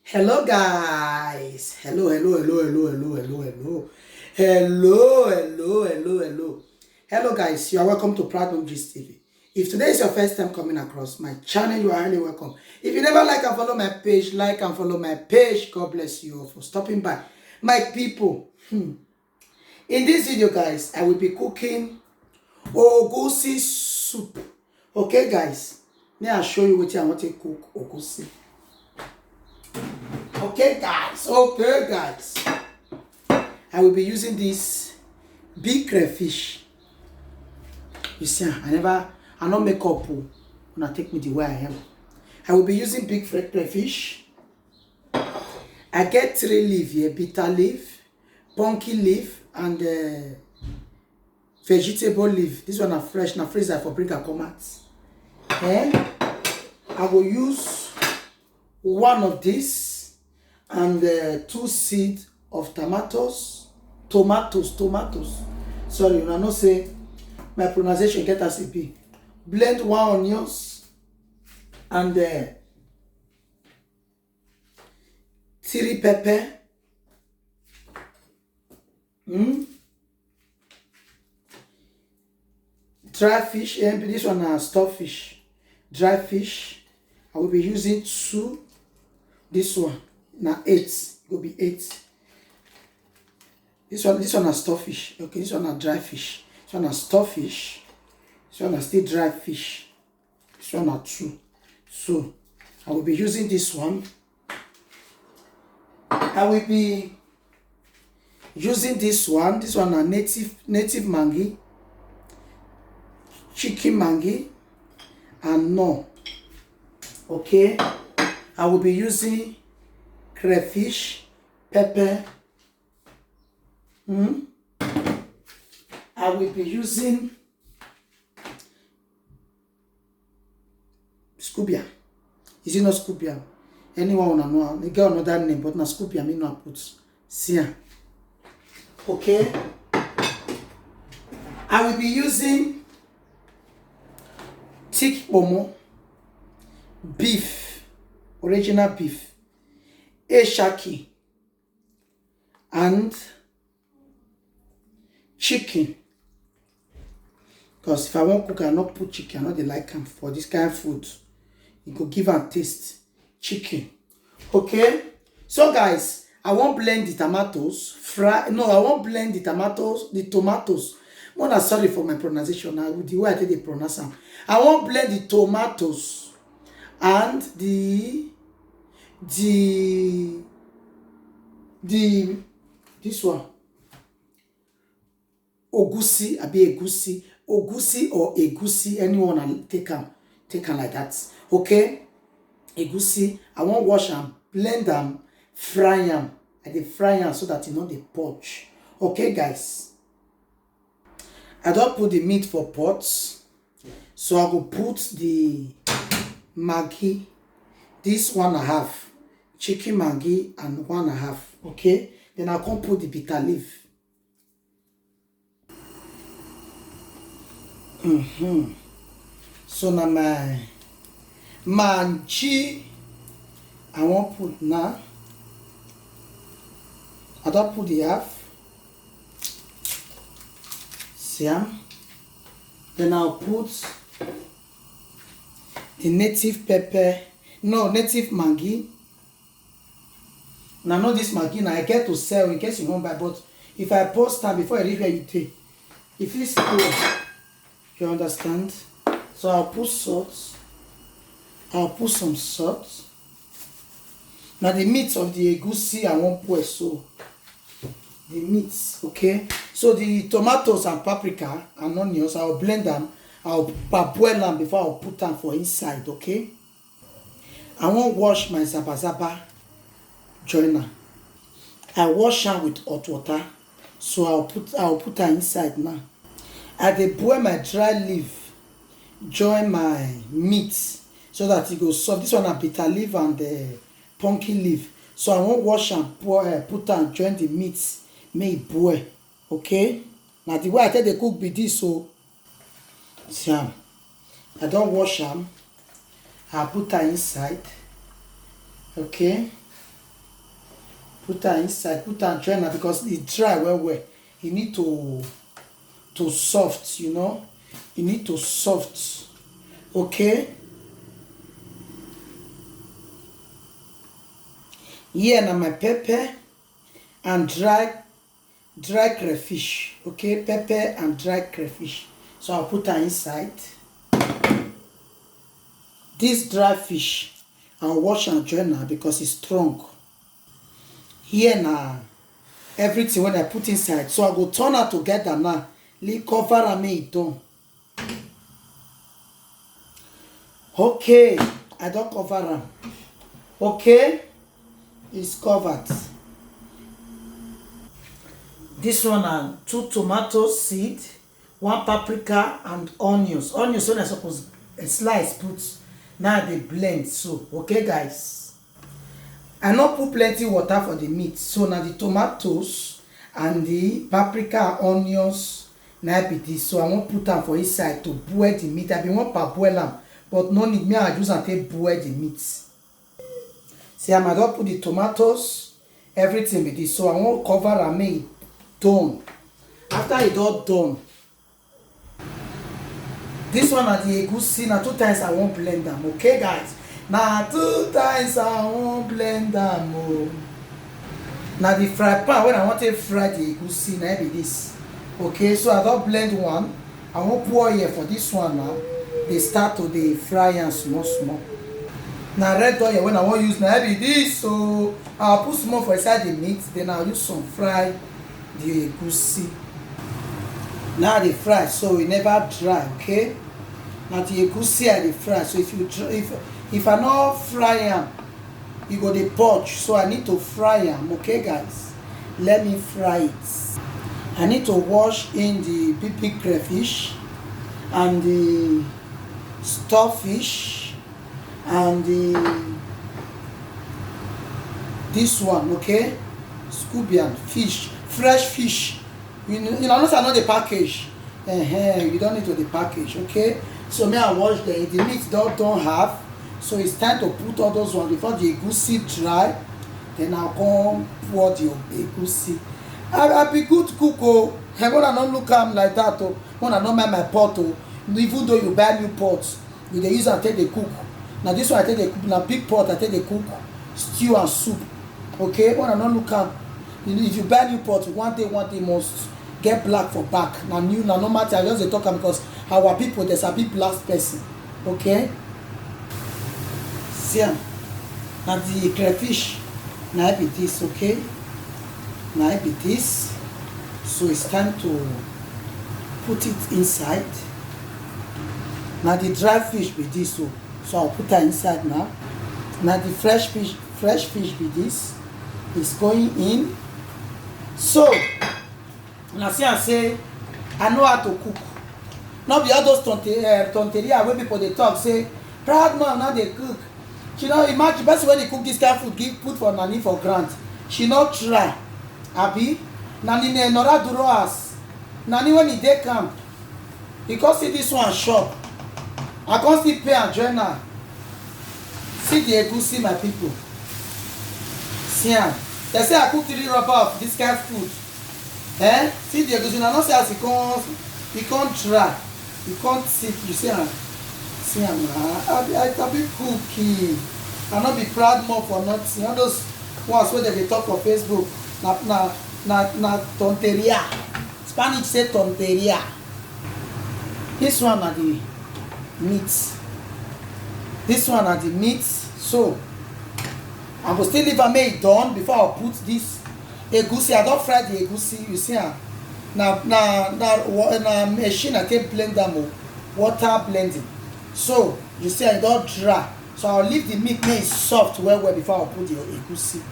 Hello guys. Hello. Hello guys, you are welcome to Platinum Gist TV. If today is your first time coming across my channel, you are highly welcome. If you never like and follow my page, like and follow my page. God bless you all for stopping by. My people, in this video guys, I will be cooking Ogusi soup. Okay guys, may I show you what I want to cook Ogusi. Okay guys, I will be using this big crayfish. You see, I don't make up when I take me the way I am. I will be using big crayfish. I get 3 leaves here: bitter leaf, pumpkin leaf, and vegetable leaf. This one are fresh, now freezer for bring a comat. I will use one of these and 2 seeds of tomatoes. Sorry, I know say my pronunciation get as it be. Blend 1 onions and 3 pepper. Dry fish, and this one are stockfish. Dry fish. I will be using 2. This one now 8. It will be 8. This one are stockfish. Okay, this one are dry fish. This one are stockfish. This one are still dry fish. This one are 2. So I will be using this one. I will be using this one. This one are native mangi, chicken mangi, and no. Okay, I will be using crayfish, pepper. I will be using scubia. Is it not scubia? Anyone wanna know? They get another name, but not scubia. Me no put. See. Okay. I will be using thick pomo, beef, original beef, eshaki, and chicken. Because if I want cook, I not put chicken. I know they like them for this kind of food. It could give and taste chicken. Okay. So guys, I won't blend the tomatoes. I won't blend the tomatoes. More sorry for my pronunciation. The way I take the pronounce them. I won't blend the tomatoes and this one. Ogusi, Ogusi or Egusi, anyone and take them like that. Okay, Egusi, I won't wash them, blend them, fry them. I dey fry them so that you know they poach. Okay, guys. I don't put the meat for pots, so I will put the maggi. This 1.5 chicken maggi and 1.5. Okay, then I can put the bitter leaf. So now my manchi I won't put now. I don't put the half. See? Then I'll put the native pepper. No, native maggi. Now, know this maggi now I get to sell in case you won't buy, but if I post time before I reach where you take, if it's cool, you understand? So I'll put salt. I'll put some salt. Now the meat of the egusi I won't put so. The meats, okay? So the tomatoes and paprika and onions, I'll blend them. I'll boil them before I'll put them for inside, okay? I won't wash my zaba joiner. I wash them with hot water. So I'll put her inside now. I dey boil my dry leaf, join my meat so that it goes soft. This one are bitter leaf and pumpkin leaf. So I won't wash and put and join the meat, make it boil. Okay? Now the way I tell the cook be this, so see, I don't wash them. I put her inside. Okay? Put am inside, put am join am because e dry well well. E need to soft, you know. E need to soft. Okay. Here na my pepper and dry crayfish. Okay, pepper and dry crayfish. So I'll put am inside. This dry fish, I'll wash and join am because it's strong. Here na everything when I put inside. So I go turn am together now. Leave cover am make e done. Okay, I don cover am. Okay, it's covered. This one are 2 tomato seed, 1 paprika and onions. Onions when I suppose slice put. Now they blend so. Okay guys. I not put plenty water for the meat. So now the tomatoes and the paprika and onions now be this. So I won't put them for inside to boil the meat. I be want parboil them, but no need me. I just take boil the meat. See, I might not put the tomatoes, everything with this. So I won't cover and make it done. After it all done, this one are the egusi. Now 2 times I won't blend them. Okay, guys. Now 2 times I won't blend them. Oh. Now the fry pan when I want to fry the egusi, now be this. Okay, so I don't blend one. I won't pour here for this one now. They start to the fry and small. Now red oil when I want use now be this. So I'll put small for inside the meat. Then I'll use some fry the egusi. Now they fry so it never dry. Okay. Now the egusi I dey fry. So if I not fry am, you go dey poach. So I need to fry am. Okay, guys. Let me fry it. I need to wash in the big crayfish and the stockfish and this one, okay, scubian fish, fresh fish. You know not the package. You don't need to the package, okay. So may I wash the meat don't have. So it's time to put all those ones before the egusi dry. Then I'll come pour the egusi. I be good cook. Oh, when I don't look am like that. Oh, when I don't mind my pot. Oh, even though you buy new pots, you dey use and take the cook. Now this one I take the cook. Now big pot I take the cook stew and soup. Okay, when I don't look am, if you buy new pot, one day must get black for back. Now new, now no matter. I just dey talk am because our people there's a big last person. Okay. See am. Now the crayfish. Now be this. Okay. Now be this. So it's time to put it inside. Now the dry fish be this. So I'll put that inside now. Now the fresh fish be this. It's going in. So now see I say I know how to cook. Not be all those tonteria where people they talk say proud man now they cook. You know, imagine best when they cook this kind of food, put for Nani for grant. She not try. Abi Nani ne nora duro as. Nani when he dey camp. Because see this one shop. I can't still pay and join her. See the egusi, my people. See am. They say I cook 3 rubber of this kind of food. See the egusi. Now not say as he can't try. He can't sit. You see am. See am. I be cooking. I not be proud more for nothing. All those ones where they talk for Facebook. Na tonteria. Spanish say tonteria. This one are the meat. This one are the meat. So I will still leave a make it done before I put this egusi. I don't fry the egusi. You see, na machine I take blend them water blending. So you see, I don't dry. So I'll leave the meat make it soft well before I put the egusi.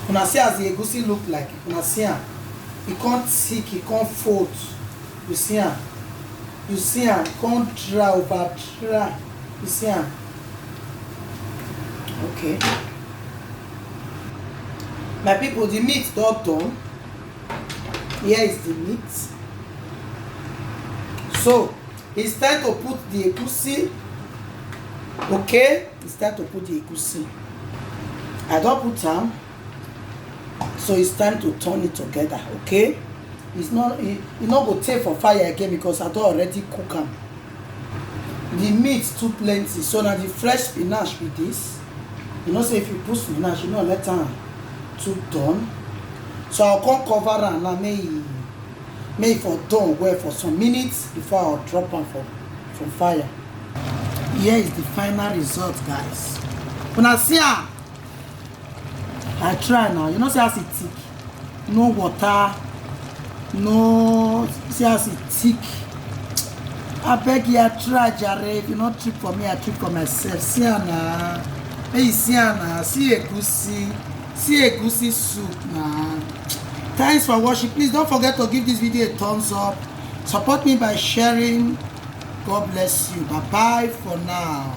When I see as the egusi look like, when I see it can't thick, it can't fold. You see it can't dry over dry. You see okay. My people, the meat not done. Here is the meat. So it's time to put the egusi. Okay, it's time to put the egusi. I don't put them. So it's time to turn it together, okay? It's not go take for fire again because I don already cook am. The meat too plenty, so now the fresh spinach with this. You know, say if you put spinach, you know, let am too done. So I'll come cover am now, may for done well for some minutes before I'll drop am from fire. Here is the final result, guys. Una see am, I try now. You know, see as it thick, no water, no, see as it thick. I beg you, I try, Jare. If you not trick for me, I trick for myself. See na, hey, see na, see egusi soup na. Thanks for watching. Please don't forget to give this video a thumbs up. Support me by sharing. God bless you. Bye bye for now.